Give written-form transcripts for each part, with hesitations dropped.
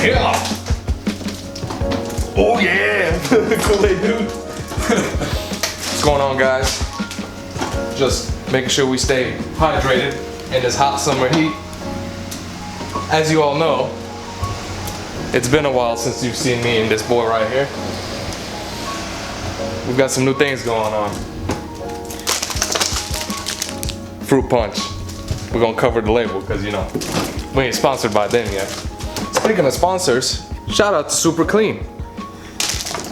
Yeah. Oh yeah. Kool-Aid dude. What's going on, guys? Just making sure we stay hydrated in this hot summer heat. As you all know, it's been a while since you've seen me and this boy right here. We've got some new things going on. Fruit punch. We're gonna cover the label because, you know, we ain't sponsored by them yet. Speaking of sponsors, shout out to Super Clean.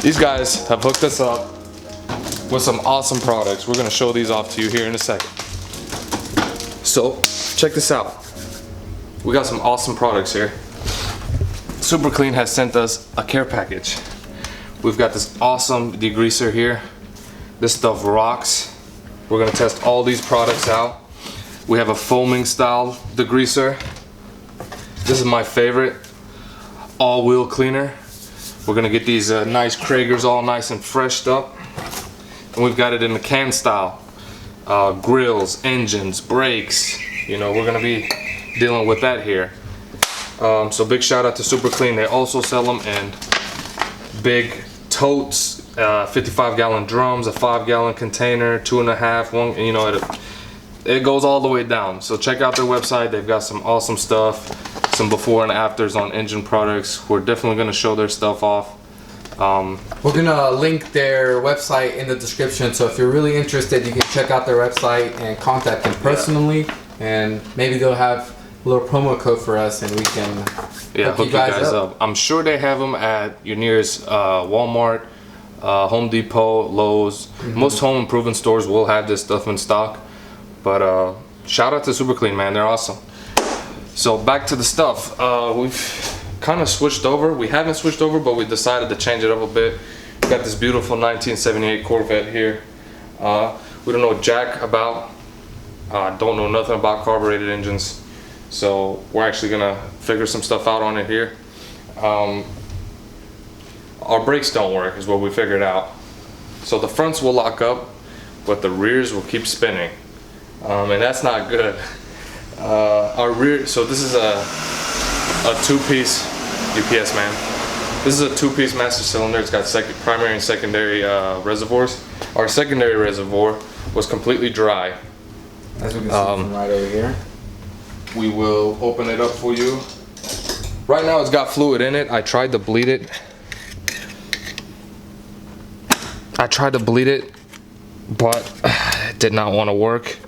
These guys have hooked us up with some awesome products. We're gonna show these off to you here in a second. So, check this out. We got some awesome products here. Super Clean has sent us a care package. We've got this awesome degreaser here. This stuff rocks. We're gonna test all these products out. We have a foaming style degreaser. This is my favorite, all-wheel cleaner. We're gonna get these nice Kragers all nice and freshed up. And we've got it in the can style. Grills, engines, brakes. You know, we're gonna be dealing with that here. So big shout out to Super Clean. They also sell them in big totes, 55-gallon drums, a 5-gallon container, 2.5, 1, you know, it goes all the way down. So check out their website. They've got some awesome stuff, some before and afters on engine products. We're definitely gonna show their stuff off. We're gonna link their website in the description, so if you're really interested, you can check out their website and contact them personally, and maybe they'll have a little promo code for us and we can hook you guys up. I'm sure they have them at your nearest Walmart, Home Depot, Lowe's. Most home improvement stores will have this stuff in stock. But shout out to Super Clean, man, they're awesome. So back to the stuff. We've kind of switched over. We haven't switched over, but we decided to change it up a bit. We got this beautiful 1978 Corvette here. We don't know jack about. Don't know nothing about carbureted engines. So we're actually gonna figure some stuff out on it here. Our brakes don't work is what we figured out. So the fronts will lock up, but the rears will keep spinning. And that's not good. Our rear, so this is a two-piece UPS, man. This is a two-piece master cylinder. It's got primary and secondary reservoirs. Our secondary reservoir was completely dry. As we can see from right over here. We will open it up for you. Right now it's got fluid in it. I tried to bleed it. But it did not want to work.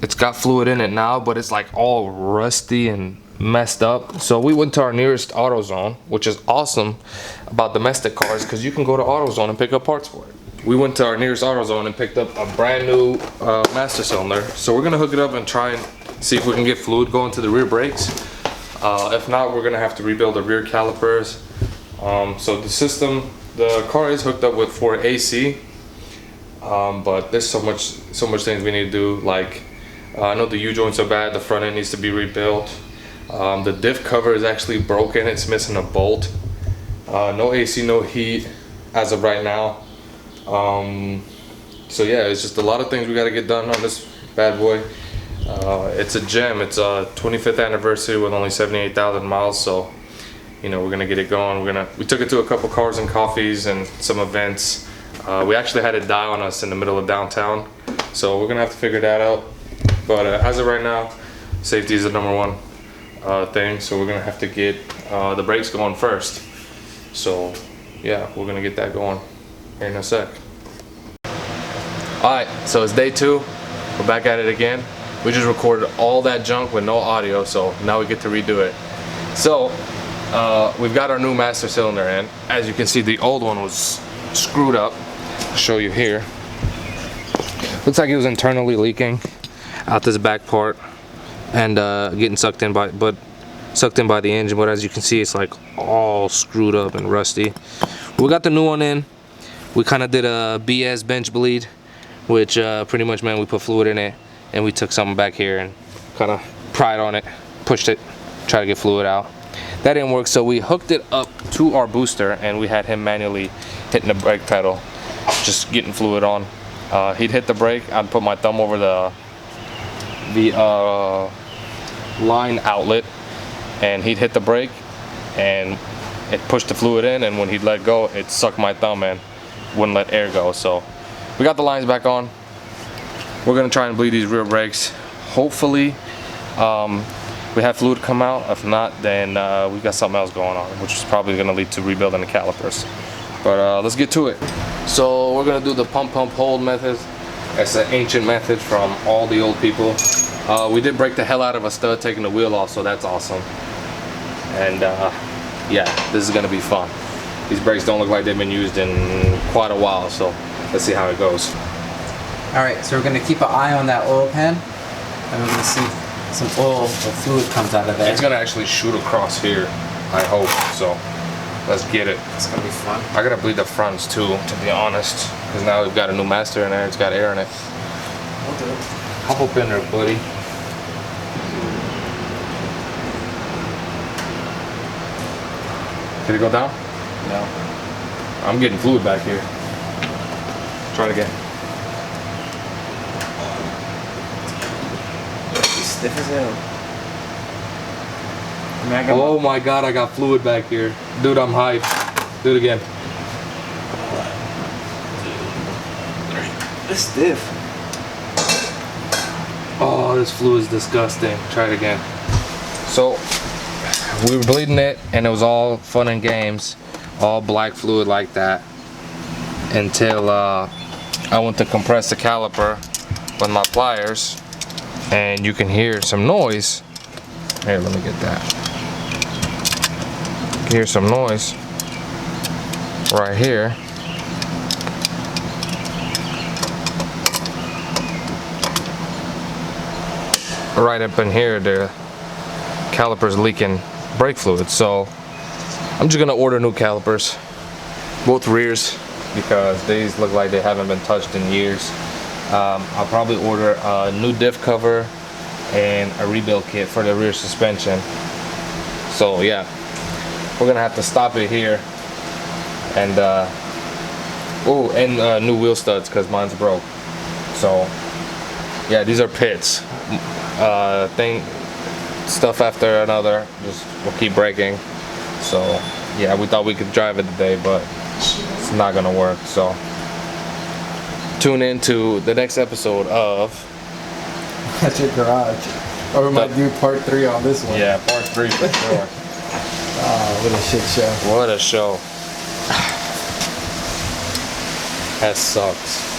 It's got fluid in it now, but it's like all rusty and messed up. So we went to our nearest AutoZone, which is awesome about domestic cars because you can go to AutoZone and pick up parts for it. We went to our nearest AutoZone and picked up a brand new master cylinder. So we're gonna hook it up and try and see if we can get fluid going to the rear brakes. If not, we're gonna have to rebuild the rear calipers. So the system, the car is hooked up with 4 AC, but there's so much things we need to do. Like I know the U-joints are bad. The front end needs to be rebuilt. The diff cover is actually broken. It's missing a bolt. No AC, no heat as of right now. So yeah, it's just a lot of things we got to get done on this bad boy. It's a gem. It's a 25th anniversary with only 78,000 miles. So, you know, we're gonna get it going. We took it to a couple cars and coffees and some events. We actually had it die on us in the middle of downtown. So we're gonna have to figure that out. But as of right now, safety is the #1 thing. So we're gonna have to get the brakes going first. So yeah, we're gonna get that going here in a sec. All right, so it's day 2. We're back at it again. We just recorded all that junk with no audio, so now we get to redo it. So we've got our new master cylinder in. As you can see, the old one was screwed up. I'll show you here. Looks like it was internally leaking out this back part and getting sucked in by the engine. But as you can see, it's like all screwed up and rusty. We got the new one in. We kind of did a BS bench bleed, which pretty much meant we put fluid in it and we took something back here and kind of pried on it, pushed it, tried to get fluid out. That didn't work, so we hooked it up to our booster and we had him manually hitting the brake pedal, just getting fluid on. He'd hit the brake, I'd put my thumb over the line outlet, and he'd hit the brake, and it pushed the fluid in, and when he'd let go, it sucked my thumb and wouldn't let air go. So we got the lines back on. We're gonna try and bleed these rear brakes. Hopefully we have fluid come out. If not, then we got something else going on, which is probably gonna lead to rebuilding the calipers. But let's get to it. So we're gonna do the pump hold method. It's an ancient method from all the old people. We did break the hell out of a stud taking the wheel off, so that's awesome. And yeah, this is gonna be fun. These brakes don't look like they've been used in quite a while, so let's see how it goes. Alright, so we're going to keep an eye on that oil pan, and we're going to see some oil or fluid comes out of there. It's gonna actually shoot across here, I hope, so let's get it. It's going to be fun. I gotta bleed the fronts too, to be honest, because now we've got a new master in there, it's got air in it. We'll do it. Hop up in there, buddy. Did it go down? No. I'm getting fluid back here. Try it again. It's stiff as hell. Oh my god, I got fluid back here. Dude, I'm hyped. Do it again. It's stiff. Oh, this fluid is disgusting. Try it again. So, we were bleeding it, and it was all fun and games. All black fluid like that. Until I went to compress the caliper with my pliers. And you can hear some noise. Here, let me get that. You can hear some noise right here. Right up in here, the caliper's leaking brake fluid. So I'm just gonna order new calipers, both rears, because these look like they haven't been touched in years. I'll probably order a new diff cover and a rebuild kit for the rear suspension. So yeah, we're gonna have to stop it here, and new wheel studs because mine's broke. So yeah, these are pits. Stuff after another, we'll keep breaking. So yeah, we thought we could drive it today, but it's not gonna work. So tune in to the next episode of At your garage. Or we might do part 3 on this one. Yeah, part 3 for sure. Oh, what a shit show. What a show. That sucks.